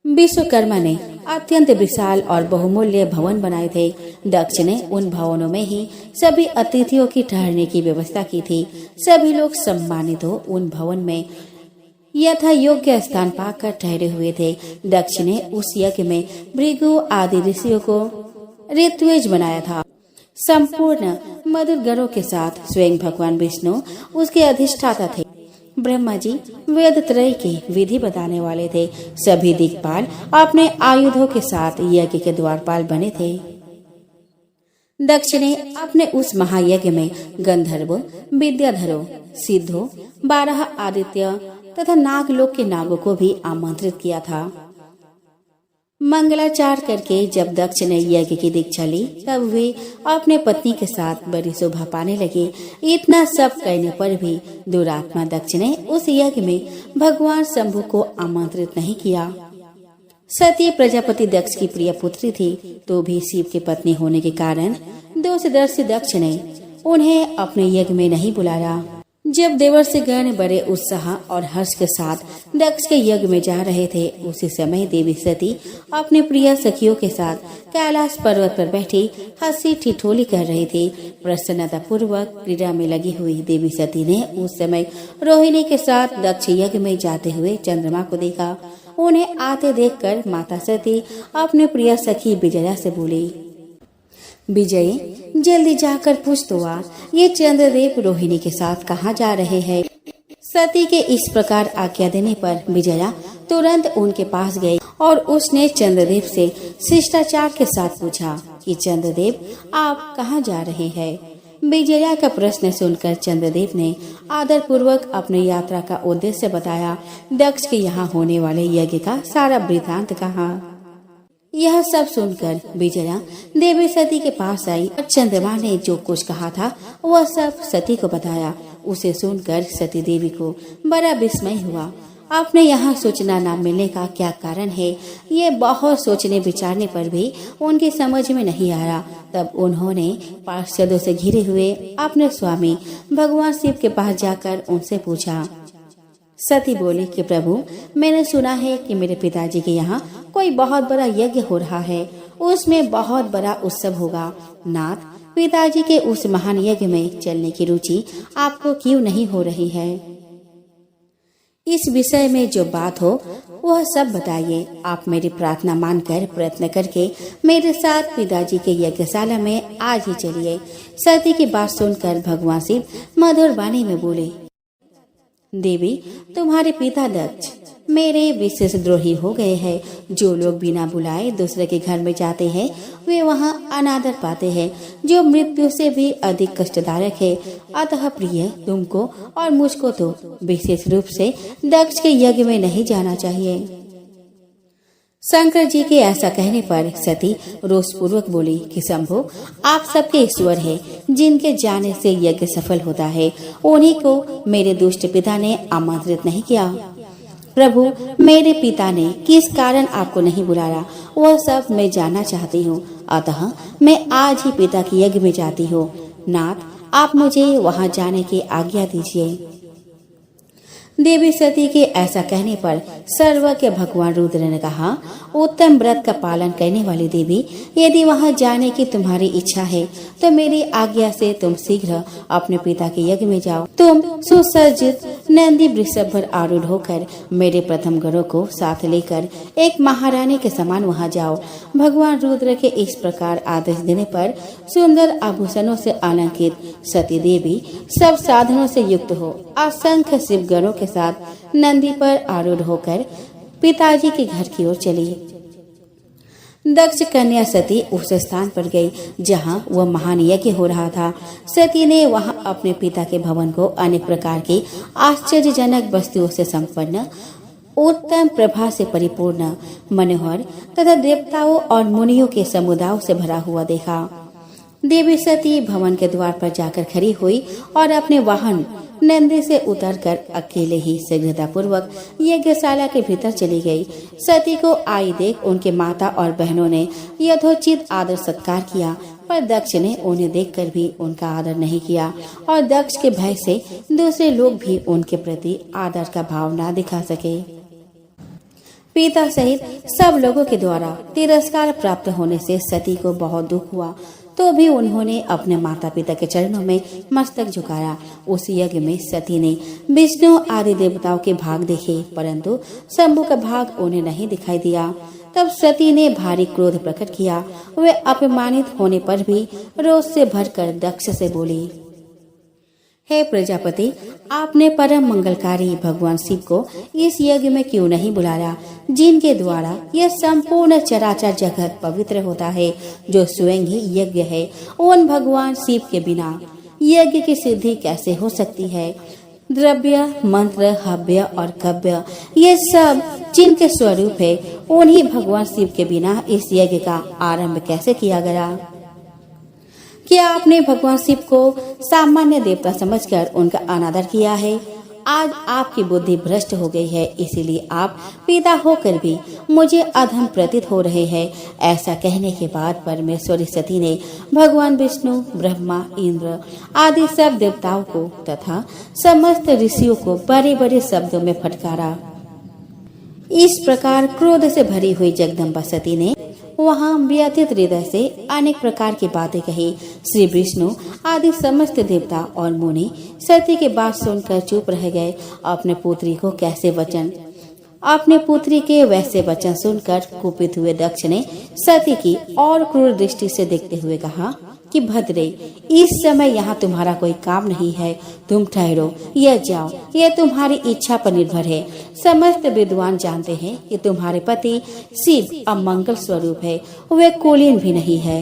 विश्वकर्मा ने अत्यंत विशाल और बहुमूल्य भवन बनाए थे। दक्ष ने उन भवनों में ही सभी अतिथियों की ठहरने की व्यवस्था की थी। सभी लोग सम्मानित हो उन भवन में यथा योग्य स्थान पाकर ठहरे हुए थे। दक्ष ने उस यज्ञ में भृगु आदि ऋषियों को ऋत्विज बनाया था। संपूर्ण मधुर गणों के साथ स्वयं भगवान विष्णु उसके अधिष्ठाता थे। ब्रह्मा जी वेद त्रय की विधि बताने वाले थे। सभी दिक्पाल अपने आयुधों के साथ यज्ञ के द्वारपाल बने थे। दक्ष ने अपने उस महायज्ञ में गंधर्वों, विद्याधरों, सिद्धों, 12 आदित्य तथा नागलोक के नागों को भी आमंत्रित किया था। मंगलाचार करके जब दक्ष ने यज्ञ की दीक्षा ली, तब वे अपने पत्नी के साथ बड़ी शोभा पाने लगे। इतना सब करने पर भी दुरात्मा दक्ष ने उस यज्ञ में भगवान शंभु को आमंत्रित नहीं किया। सती प्रजापति दक्ष की प्रिय पुत्री थी, तो भी शिव की पत्नी होने के कारण दोषदर्शी दक्ष ने उन्हें अपने यज्ञ में नहीं बुलाया। जब देवर्षि गण बड़े उत्साह और हर्ष के साथ दक्ष के यज्ञ में जा रहे थे, उसी समय देवी सती अपने प्रिय सखियों के साथ कैलाश पर्वत पर बैठी हंसी ठिठोली कर रही थी। प्रसन्नता पूर्वक क्रीड़ा में लगी हुई देवी सती ने उस समय रोहिणी के साथ दक्ष यज्ञ में जाते हुए चंद्रमा को देखा। उन्हें आते देखकर माता सती अपने प्रिय सखी विजया से बोली, विजय जल्दी जाकर पूछ तो आ, ये चंद्रदेव रोहिणी के साथ कहाँ जा रहे हैं। सती के इस प्रकार आज्ञा देने पर विजया तुरंत उनके पास गई और उसने चंद्रदेव से शिष्टाचार के साथ पूछा कि चंद्रदेव आप कहाँ जा रहे हैं। विजया का प्रश्न सुनकर चंद्रदेव ने आदर पूर्वक अपनी यात्रा का उद्देश्य बताया। दक्ष के यहाँ होने वाले यज्ञ का सारा वृतांत कहा। यह सब सुनकर विजया देवी सती के पास आई और चंद्रमा ने जो कुछ कहा था वह सब सती को बताया। उसे सुनकर सती देवी को बड़ा विस्मय हुआ। अपने यहाँ सूचना न मिलने का क्या कारण है, ये बहुत सोचने विचारने पर भी उनकी समझ में नहीं आया। तब उन्होंने पार्षदों से घिरे हुए अपने स्वामी भगवान शिव के पास जाकर उनसे पूछा। सती बोली कि प्रभु, मैंने सुना है कि मेरे पिताजी के यहाँ कोई बहुत बड़ा यज्ञ हो रहा है, उसमें बहुत बड़ा उत्सव होगा। नाथ, पिताजी के उस महान यज्ञ में चलने की रुचि आपको क्यों नहीं हो रही है? इस विषय में जो बात हो वह सब बताइए। आप मेरी प्रार्थना मानकर प्रयत्न करके मेरे साथ पिताजी के यज्ञशाला में आज ही चलिए। सती की बात सुनकर भगवान शिव मधुर वाणी में बोले, देवी, तुम्हारे पिता दक्ष मेरे विशेष द्रोही हो गए हैं। जो लोग बिना बुलाए दूसरे के घर में जाते हैं वे वहाँ अनादर पाते हैं, जो मृत्यु से भी अधिक कष्टदायक है। अतः प्रिय, तुमको और मुझको तो विशेष रूप से दक्ष के यज्ञ में नहीं जाना चाहिए। शंकर जी के ऐसा कहने पर सती रोष पूर्वक बोली कि शंभु, आप सबके ईश्वर हैं, जिनके जाने से यज्ञ सफल होता है, उन्हीं को मेरे दुष्ट पिता ने आमंत्रित नहीं किया। प्रभु, मेरे पिता ने किस कारण आपको नहीं बुलाया वह सब मैं जानना चाहती हूँ। अतः मैं आज ही पिता के यज्ञ में जाती हूँ। नाथ, आप मुझे वहाँ जाने की आज्ञा दीजिए। देवी सती के ऐसा कहने पर सर्वज्ञ भगवान रुद्र ने कहा, उत्तम व्रत का पालन करने वाली देवी, यदि वहां जाने की तुम्हारी इच्छा है तो मेरी आज्ञा से तुम शीघ्र अपने पिता के यज्ञ में जाओ। तुम सुसज्जित नंदी वृषभ पर आरूढ़ होकर मेरे प्रथम गरुड़ को साथ लेकर एक महारानी के समान वहां जाओ। भगवान रुद्र के इस प्रकार आदेश देने पर सुंदर आभूषणों से अलंकृत सती देवी सब साधनों से युक्त हो असंख्य शिव गणों के साथ नंदी पर आरूढ़ होकर पिताजी के घर की ओर चली। दक्ष कन्या सती उस स्थान पर गई जहां वह महान यज्ञ हो रहा था। सती ने वहां अपने पिता के भवन को अनेक प्रकार की आश्चर्यजनक वस्तुओं से संपन्न, उत्तम प्रभा से परिपूर्ण, मनोहर तथा देवताओं और मुनियों के समुदायों से भरा हुआ देखा। देवी सती भवन के द्वार पर जाकर खड़ी हुई और अपने वाहन नंदी से उतरकर अकेले ही शीघ्रता पूर्वक यज्ञशाला के भीतर चली गई। सती को आई देख उनके माता और बहनों ने यथोचित आदर सत्कार किया, पर दक्ष ने उन्हें देखकर भी उनका आदर नहीं किया और दक्ष के भय से दूसरे लोग भी उनके प्रति आदर का भाव न दिखा सके। पिता सहित सब लोगों के द्वारा तिरस्कार प्राप्त होने से सती को बहुत दुख हुआ, तो भी उन्होंने अपने माता पिता के चरणों में मस्तक झुकाया। उस यज्ञ में सती ने विष्णु आदि देवताओं के भाग देखे, परंतु शंभु का भाग उन्हें नहीं दिखाई दिया। तब सती ने भारी क्रोध प्रकट किया। वे अपमानित होने पर भी रोष से भरकर दक्ष से बोली, हे प्रजापति, आपने परम मंगलकारी भगवान शिव को इस यज्ञ में क्यों नहीं बुलाया, जिनके द्वारा यह संपूर्ण चराचर जगत पवित्र होता है, जो स्वयं ही यज्ञ है। उन भगवान शिव के बिना यज्ञ की सिद्धि कैसे हो सकती है? द्रव्य, मंत्र, हव्य और कव्य, ये सब जिनके स्वरूप है, उन्हीं भगवान शिव के बिना इस यज्ञ का आरंभ कैसे किया गया? क्या आपने भगवान शिव को सामान्य देवता समझकर उनका अनादर किया है? आज आपकी बुद्धि भ्रष्ट हो गई है, इसीलिए आप पिता होकर भी मुझे अधम प्रतीत हो रहे हैं। ऐसा कहने के बाद परमेश्वरी सती ने भगवान विष्णु, ब्रह्मा, इंद्र आदि सब देवताओं को तथा समस्त ऋषियों को बड़े बड़े शब्दों में फटकारा। इस प्रकार क्रोध से भरी हुई जगदम्बा सती ने वहाँ व्यथित हृदय से अनेक प्रकार की बातें कही। श्री विष्णु आदि समस्त देवता और मुनि सती की बात सुनकर चुप रह गए। अपने पुत्री के वैसे वचन सुनकर कुपित हुए दक्ष ने सती की और क्रूर दृष्टि से देखते हुए कहा कि भद्रे, इस समय यहाँ तुम्हारा कोई काम नहीं है, तुम ठहरो या जाओ, यह तुम्हारी इच्छा पर निर्भर है। समस्त विद्वान जानते हैं कि तुम्हारे पति शिव अमंगल स्वरूप है, वे कुलीन भी नहीं है,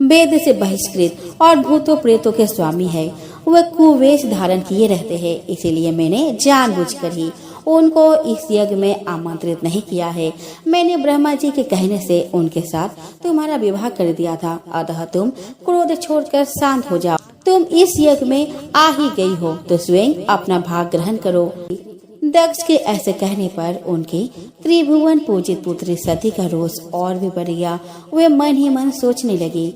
वेद से बहिष्कृत और भूतों प्रेतों के स्वामी है। वे कुवेश धारण किए रहते हैं, इसीलिए मैंने जानबूझकर ही उनको इस यज्ञ में आमंत्रित नहीं किया है। मैंने ब्रह्मा जी के कहने से उनके साथ तुम्हारा विवाह कर दिया था, अतः तुम क्रोध छोड़कर शांत हो जाओ। तुम इस यज्ञ में आ ही गई हो तो स्वयं अपना भाग ग्रहण करो। दक्ष के ऐसे कहने पर उनकी त्रिभुवन पूजित पुत्री सती का रोष और भी बढ़ गया। वे मन ही मन सोचने लगी,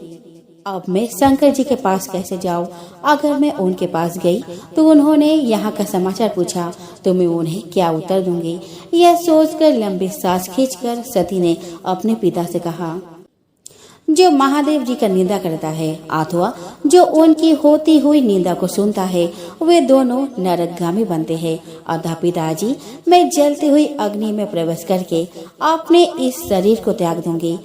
अब मैं शंकर जी के पास कैसे जाऊं? अगर मैं उनके पास गई तो उन्होंने यहाँ का समाचार पूछा तो मैं उन्हें क्या उत्तर दूंगी? यह सोचकर लंबी सांस खींचकर सती ने अपने पिता से कहा, जो महादेव जी का निंदा करता है अथवा जो उनकी होती हुई निंदा को सुनता है, वे दोनों नरकगामी बनते हैं। अतः पिताजी, मैं जलती हुई अग्नि में प्रवेश करके अपने इस शरीर को त्याग दूंगी।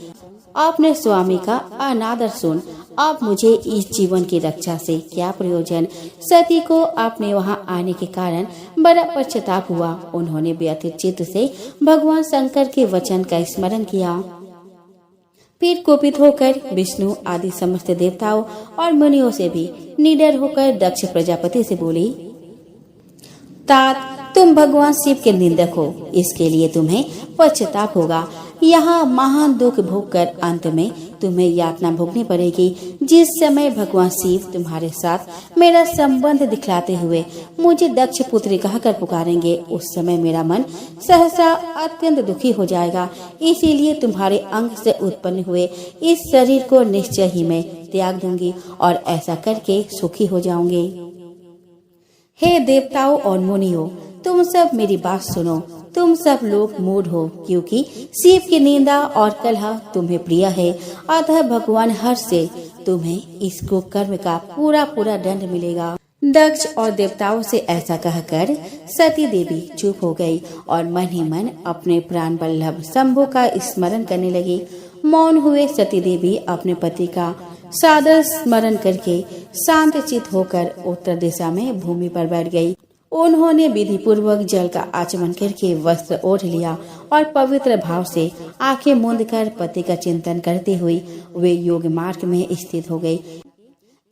अपने स्वामी का अनादर सुन, अब मुझे इस जीवन की रक्षा से क्या प्रयोजन? सती को अपने वहाँ आने के कारण बड़ा पश्चाताप हुआ। उन्होंने व्यथित चित्त से भगवान शंकर के वचन का स्मरण किया। फिर कुपित होकर विष्णु आदि समस्त देवताओं और मुनियों से भी निडर होकर दक्ष प्रजापति से बोली, तात, तुम भगवान शिव के निंदक हो, इसके लिए तुम्हें पश्चाताप होगा। यहाँ महान दुख भोगकर अंत में तुम्हें यातना भोगनी पड़ेगी। जिस समय भगवान शिव तुम्हारे साथ मेरा संबंध दिखलाते हुए मुझे दक्ष पुत्री कहकर पुकारेंगे, उस समय मेरा मन सहसा अत्यंत दुखी हो जाएगा। इसीलिए तुम्हारे अंग से उत्पन्न हुए इस शरीर को निश्चय ही मैं त्याग दूंगी और ऐसा करके सुखी हो जाऊंगी। हे देवताओं और मुनियों, तुम सब मेरी बात सुनो। तुम सब लोग मूढ़ हो, क्योंकि शिव की निंदा और कलह तुम्हें प्रिय है। अतः भगवान हर्ष से तुम्हें इस कुकर्म का पूरा पूरा दंड मिलेगा। दक्ष और देवताओं से ऐसा कहकर सती देवी चुप हो गई और मन ही मन अपने प्राण वल्लभ शंभु का स्मरण करने लगी। मौन हुए सती देवी अपने पति का सादर स्मरण करके शांत चित होकर उत्तर दिशा में भूमि पर बैठ गई। उन्होंने विधि पूर्वक जल का आचमन करके वस्त्र ओढ़ लिया और पवित्र भाव से आंखें मूंद कर पति का चिंतन करते हुए वे योग मार्ग में स्थित हो गई।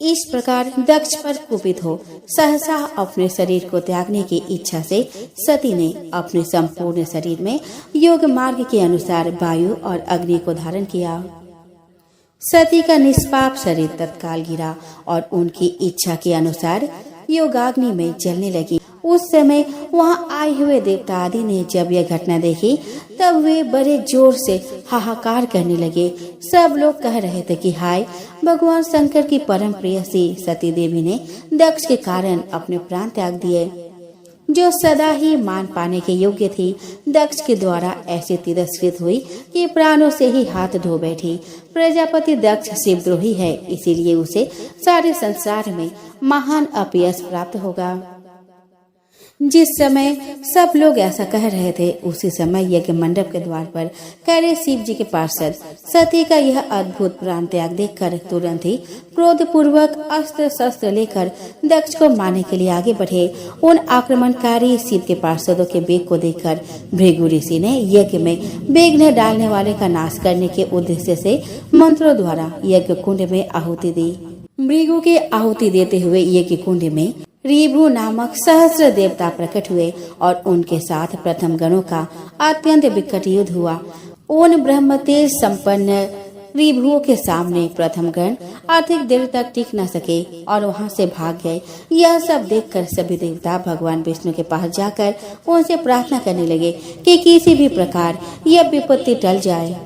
इस प्रकार दक्ष पर कुपित हो सहसा अपने शरीर को त्यागने की इच्छा से सती ने अपने संपूर्ण शरीर में योग मार्ग के अनुसार वायु और अग्नि को धारण किया। सती का निष्पाप शरीर तत्काल गिरा और उनकी इच्छा के अनुसार योगाग्नि में जलने लगी। उस समय वहां आए हुए देवता आदि ने जब यह घटना देखी तब वे बड़े जोर से हाहाकार करने लगे। सब लोग कह रहे थे कि हाय, भगवान शंकर की परम प्रेयसी सती देवी ने दक्ष के कारण अपने प्राण त्याग दिए, जो सदा ही मान पाने के योग्य थी। दक्ष के द्वारा ऐसे तिरस्कृत हुई कि प्राणों से ही हाथ धो बैठी। प्रजापति दक्ष शिवद्रोही है, इसीलिए उसे सारे संसार में महान अपयश प्राप्त होगा। जिस समय सब लोग ऐसा कह रहे थे, उसी समय यज्ञ मंडप के द्वार पर खड़े शिव जी के पार्षद सती का यह अद्भुत प्राण त्याग देखकर तुरंत ही क्रोध पूर्वक अस्त्र शस्त्र लेकर दक्ष को मारने के लिए आगे बढ़े। उन आक्रमणकारी शिव के पार्षदों के वेग को देखकर भृगु ऋषि ने यज्ञ में विघ्न डालने वाले का नाश करने के उद्देश्य से मंत्रों द्वारा यज्ञ कुंड में आहुति दी। भृगु के आहुति देते हुए यज्ञ कुंड में ऋभु नामक सहस्र देवता प्रकट हुए और उनके साथ प्रथम गणों का अत्यंत विकट युद्ध हुआ। उन ब्रह्म तेज संपन्न ऋभुओं के सामने प्रथम गण अधिक देर तक टिक न सके और वहां से भाग गए। यह सब देखकर सभी देवता भगवान विष्णु के पास जाकर उनसे प्रार्थना करने लगे कि किसी भी प्रकार यह विपत्ति टल जाए।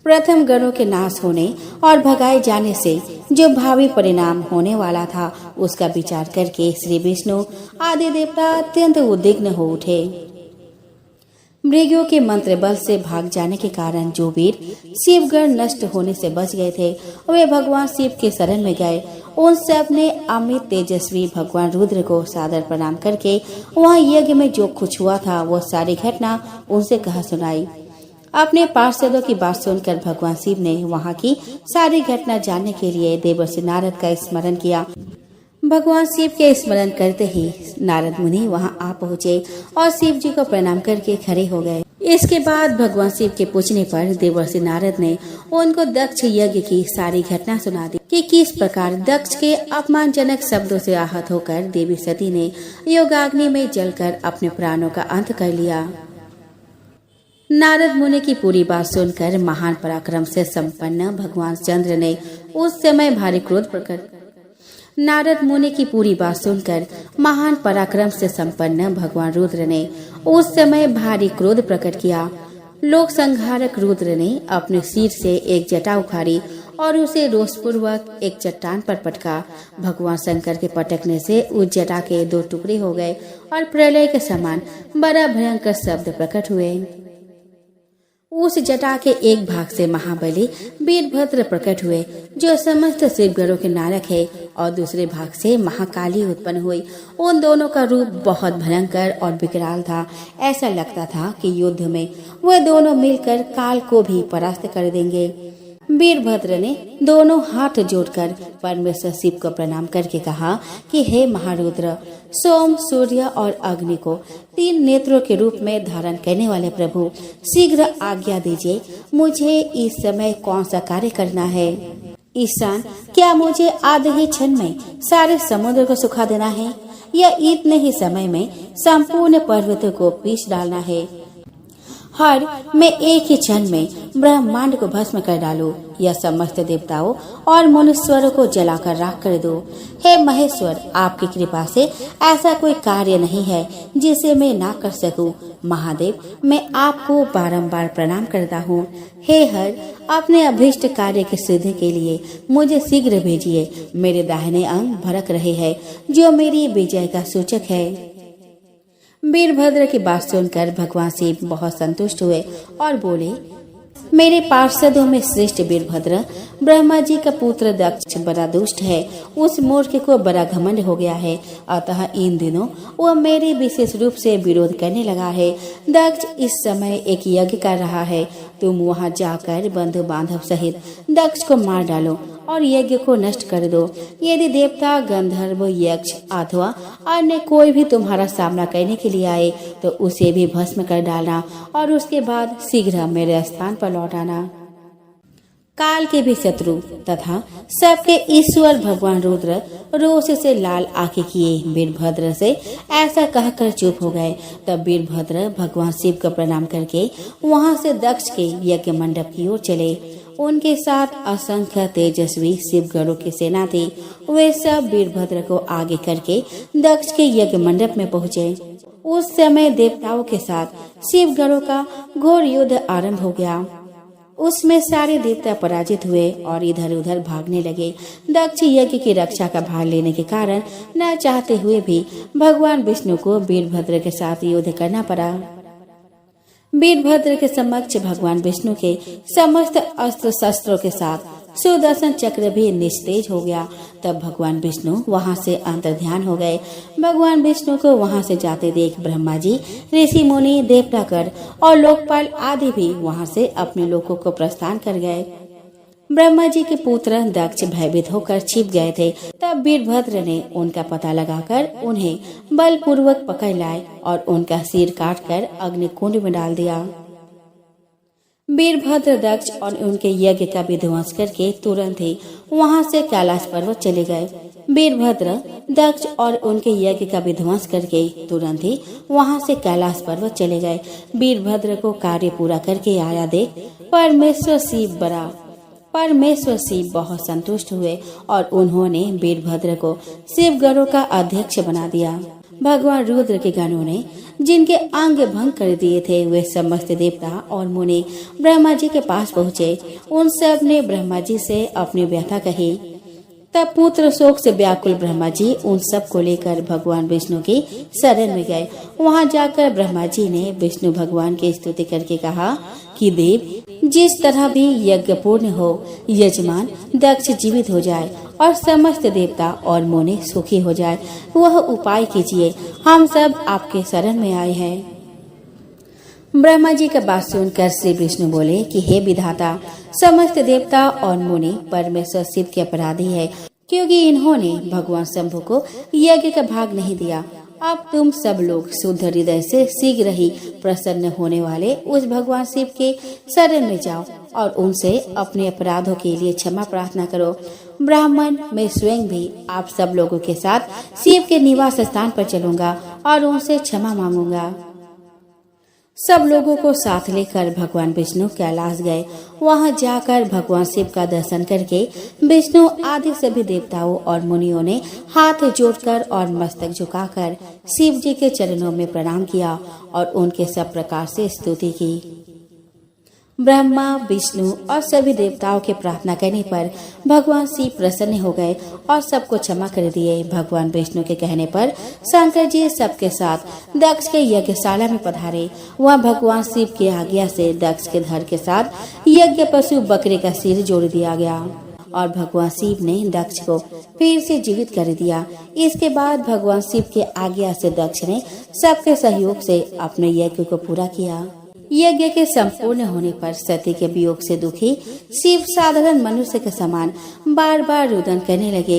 प्रथम गणों के नाश होने और भगाए जाने से जो भावी परिणाम होने वाला था, उसका विचार करके श्री विष्णु आदि देवता अत्यंत उद्विग्न हो उठे। मृगों के मंत्र बल से भाग जाने के कारण जो वीर शिवगण नष्ट होने से बच गए थे, वे भगवान शिव के शरण में गए। उन सब ने अमित तेजस्वी भगवान रुद्र को सादर प्रणाम करके वहाँ यज्ञ में जो कुछ हुआ था, वो सारी घटना उनसे कहा सुनाई। अपने पार्षदों की बात सुनकर भगवान शिव ने वहाँ की सारी घटना जानने के लिए देवर्षि नारद का स्मरण किया। भगवान शिव के स्मरण करते ही नारद मुनि वहाँ आ पहुँचे और शिव जी को प्रणाम करके खड़े हो गए। इसके बाद भगवान शिव के पूछने पर देवर्षि नारद ने उनको दक्ष यज्ञ की सारी घटना सुना दी कि किस प्रकार दक्ष के अपमानजनक शब्दों से आहत होकर देवी सती ने योगाग्नि में जलकर अपने प्राणों का अंत कर लिया। नारद मुनि की पूरी बात सुनकर महान पराक्रम से संपन्न भगवान चंद्र ने उस समय भारी क्रोध प्रकट नारद मुनि की पूरी बात सुनकर महान पराक्रम से संपन्न भगवान रुद्र ने उस समय भारी क्रोध प्रकट किया। लोक संहारक रुद्र ने अपने सिर से एक जटा उखाड़ी और उसे रोषपूर्वक एक चट्टान पर पटका। भगवान शंकर के पटकने से उस जटा के दो टुकड़े हो गए और प्रलय के समान बड़ा भयंकर शब्द प्रकट हुए। उस जटा के एक भाग से महाबली वीरभद्र प्रकट हुए, जो समस्त शिवगणों के नायक है, और दूसरे भाग से महाकाली उत्पन्न हुई। उन दोनों का रूप बहुत भयंकर और विकराल था। ऐसा लगता था कि युद्ध में वे दोनों मिलकर काल को भी परास्त कर देंगे। वीरभद्र ने दोनों हाथ जोड़कर परमेश्वर शिव को प्रणाम करके कहा कि हे महारुद्र, सोम, सूर्य और अग्नि को तीन नेत्रों के रूप में धारण करने वाले प्रभु, शीघ्र आज्ञा दीजिए, मुझे इस समय कौन सा कार्य करना है। ईशान, क्या मुझे आधे ही क्षण में सारे समुद्र को सुखा देना है या इतने ही समय में संपूर्ण पर्वतों को पीस डालना है। मैं एक ही क्षण में ब्रह्मांड को भस्म कर डालूं यह समस्त देवताओं और मनुष्यरों को जलाकर राख कर दो। हे महेश्वर, आपकी कृपा से ऐसा कोई कार्य नहीं है जिसे मैं ना कर सकूं। महादेव, मैं आपको बारंबार प्रणाम करता हूँ। हे हर, अपने अभीष्ट कार्य की सिद्धि के लिए मुझे शीघ्र भेजिए। मेरे दाहिने अंग भड़क रहे हैं, जो मेरी विजय का सूचक है। वीरभद्र की बात सुनकर भगवान शिव बहुत संतुष्ट हुए और बोले, मेरे पार्षदों में श्रेष्ठ वीरभद्र, ब्रह्मा जी का पुत्र दक्ष बड़ा दुष्ट है। उस मूर्ख को बड़ा घमंड हो गया है, अतः इन दिनों वह मेरे विशेष रूप से विरोध करने लगा है। दक्ष इस समय एक यज्ञ कर रहा है। तुम वहां जाकर बंधु बांधव सहित दक्ष को मार डालो और यज्ञ को नष्ट कर दो। यदि देवता, गंधर्व, यक्ष अथवा अन्य कोई भी तुम्हारा सामना करने के लिए आए तो उसे भी भस्म कर डालना और उसके बाद शीघ्र मेरे स्थान पर लौट आना। काल के भी शत्रु तथा सबके ईश्वर भगवान रुद्र रोष से लाल आंखें किए वीरभद्र से ऐसा कहकर चुप हो गए। तब वीरभद्र भगवान शिव को प्रणाम करके वहां से दक्ष के यज्ञ मंडप की ओर चले। उनके साथ असंख्य तेजस्वी शिवगणों की सेना थी। वे सब वीरभद्र को आगे करके दक्ष के यज्ञ मंडप में पहुँचे। उस समय देवताओं के साथ शिवगणों का घोर युद्ध आरंभ हो गया। उसमें सारे देवता पराजित हुए और इधर उधर भागने लगे। दक्ष यज्ञ की रक्षा का भार लेने के कारण न चाहते हुए भी भगवान विष्णु को वीरभद्र के साथ युद्ध करना पड़ा। वीरभद्र के समक्ष भगवान विष्णु के समस्त अस्त्र शस्त्रों के साथ सुदर्शन चक्र भी निस्तेज हो गया। तब भगवान विष्णु वहां से अंतर्ध्यान हो गए। भगवान विष्णु को वहां से जाते देख ब्रह्मा जी, ऋषि मुनि, देवतागण और लोकपाल आदि भी वहां से अपने लोकों को प्रस्थान कर गए। ब्रह्मा जी के पुत्र दक्ष भयभीत होकर छिप गए थे। तब वीरभद्र ने उनका पता लगाकर उन्हें बलपूर्वक पकड़ लाए और उनका सिर काटकर अग्नि कुंड में डाल दिया। वीरभद्र दक्ष और उनके यज्ञ का विध्वंस करके तुरंत ही वहां से कैलाश पर्वत चले गए। वीरभद्र दक्ष और उनके यज्ञ का विध्वंस करके तुरंत ही वहां से कैलाश पर्वत चले गए। वीरभद्र को कार्य पूरा करके आया देख परमेश्वर शिव बहुत संतुष्ट हुए और उन्होंने वीरभद्र को शिवगणों का अध्यक्ष बना दिया। भगवान रुद्र के गणों ने जिनके अंग भंग कर दिए थे वे समस्त देवता और मुनि ब्रह्मा जी के पास पहुँचे। उन सब ने ब्रह्मा जी से अपनी व्यथा कही। तब पुत्र शोक से व्याकुल ब्रह्मा जी उन सब को लेकर भगवान विष्णु की शरण में गए। वहां जाकर ब्रह्मा जी ने विष्णु भगवान की स्तुति करके कहा कि देव, जिस तरह भी यज्ञ पूर्ण हो, यजमान दक्ष जीवित हो जाए और समस्त देवता और मुनि सुखी हो जाए, वह उपाय कीजिए। हम सब आपके शरण में आए हैं। ब्रह्मा जी का बात सुनकर श्री विष्णु बोले कि हे विधाता, समस्त देवता और मुनि परमेश्वर शिव के अपराधी है, क्योंकि इन्होंने भगवान शंभु को यज्ञ का भाग नहीं दिया। अब तुम सब लोग शुद्ध हृदय से शीघ्र ही प्रसन्न होने वाले उस भगवान शिव के शरण में जाओ और उनसे अपने अपराधों के लिए क्षमा प्रार्थना करो। ब्राह्मण, मैं स्वयं भी आप सब लोगों के साथ शिव के निवास स्थान पर चलूंगा और उनसे क्षमा मांगूंगा। सब लोगों को साथ लेकर भगवान विष्णु कैलाश गए। वहां जाकर भगवान शिव का दर्शन करके विष्णु आदि सभी देवताओं और मुनियों ने हाथ जोड़कर और मस्तक झुकाकर शिव जी के चरणों में प्रणाम किया और उनके सब प्रकार से स्तुति की। ब्रह्मा, विष्णु और सभी देवताओं के प्रार्थना करने पर भगवान शिव प्रसन्न हो गए और सबको क्षमा कर दिए। भगवान विष्णु के कहने पर शंकर जी सबके साथ दक्ष के यज्ञशाला में पधारे। वहाँ भगवान शिव की आज्ञा से दक्ष के धड़ के साथ यज्ञ पशु बकरे का सिर जोड़ दिया गया और भगवान शिव ने दक्ष को फिर से जीवित कर दिया। इसके बाद भगवान शिव के आज्ञा से दक्ष ने सबके सहयोग से अपने यज्ञ को पूरा किया। यज्ञ के संपूर्ण होने पर सती के वियोग से दुखी शिव साधारण मनुष्य के समान बार बार रुदन करने लगे।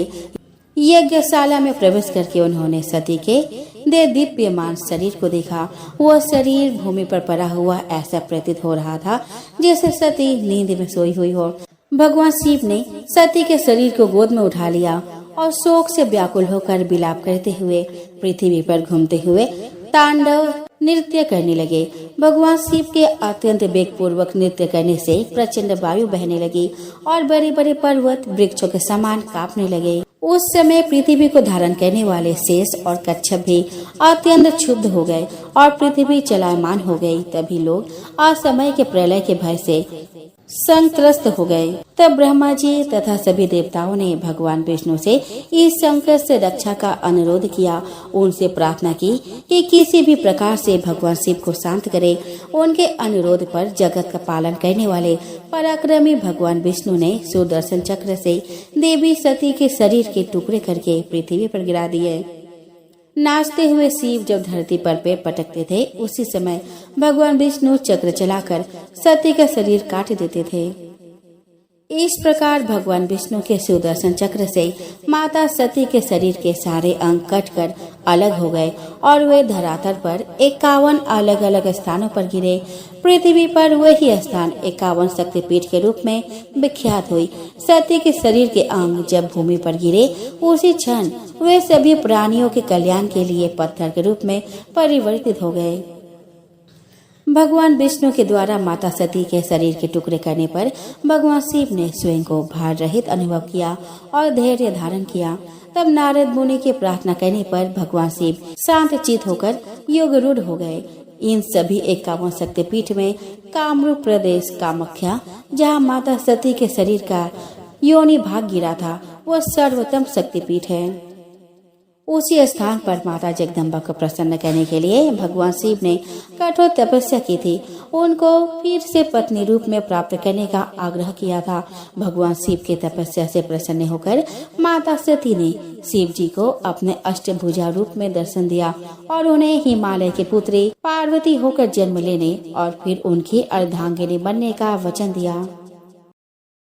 यज्ञशाला में प्रवेश करके उन्होंने सती के दिव्यमान शरीर को देखा। वह शरीर भूमि पर पड़ा हुआ ऐसा प्रतीत हो रहा था जैसे सती नींद में सोई हुई हो। भगवान शिव ने सती के शरीर को गोद में उठा लिया और शोक से व्याकुल होकर विलाप करते हुए पृथ्वी पर घूमते हुए तांडव नृत्य करने लगे। भगवान शिव के अत्यंत वेगपूर्वक नृत्य करने से प्रचंड वायु बहने लगी और बड़े बड़े पर्वत वृक्षों के समान कांपने लगे। उस समय पृथ्वी को धारण करने वाले शेष और कच्छप भी अत्यंत क्षुब्ध हो गए और पृथ्वी चलायमान हो गई। तभी लोग असमय के प्रलय के भय से संत्रस्त हो गए। तब ब्रह्मा जी तथा सभी देवताओं ने भगवान विष्णु से इस संकट से रक्षा का अनुरोध किया। उनसे प्रार्थना की कि किसी भी प्रकार से भगवान शिव को शांत करे। उनके अनुरोध पर जगत का पालन करने वाले पराक्रमी भगवान विष्णु ने सुदर्शन चक्र से देवी सती के शरीर के टुकड़े करके पृथ्वी पर गिरा दिए। नाचते हुए शिव जब धरती पर पैर पटकते थे, उसी समय भगवान विष्णु चक्र चलाकर सती का शरीर काट देते थे। इस प्रकार भगवान विष्णु के सुदर्शन चक्र से माता सती के शरीर के सारे अंग कटकर अलग हो गए और वे धरातल पर 51 अलग अलग स्थानों पर गिरे। पृथ्वी पर वही स्थान 51 शक्तिपीठ के रूप में विख्यात हुई। सती के शरीर के अंग जब भूमि पर गिरे, उसी क्षण वे सभी प्राणियों के कल्याण के लिए पत्थर के रूप में परिवर्तित हो गए। भगवान विष्णु के द्वारा माता सती के शरीर के टुकड़े करने पर भगवान शिव ने स्वयं को भार रहित अनुभव किया और धैर्य धारण किया। तब नारद मुनि के प्रार्थना करने पर भगवान शिव शांत चित होकर योग रूढ़ हो गए। इन सभी 51 शक्तिपीठ में कामरूप प्रदेश कामाख्या, जहाँ माता सती के शरीर का योनि भाग गिरा था, वह सर्वोत्तम शक्तिपीठ है। उसी स्थान पर माता जगदम्बा को प्रसन्न करने के लिए भगवान शिव ने कठोर तपस्या की थी। उनको फिर से पत्नी रूप में प्राप्त करने का आग्रह किया था। भगवान शिव के तपस्या से प्रसन्न होकर माता सती ने शिव जी को अपने अष्टभुजा रूप में दर्शन दिया और उन्हें हिमालय की पुत्री पार्वती होकर जन्म लेने और फिर उनकी अर्धांगिनी बनने का वचन दिया।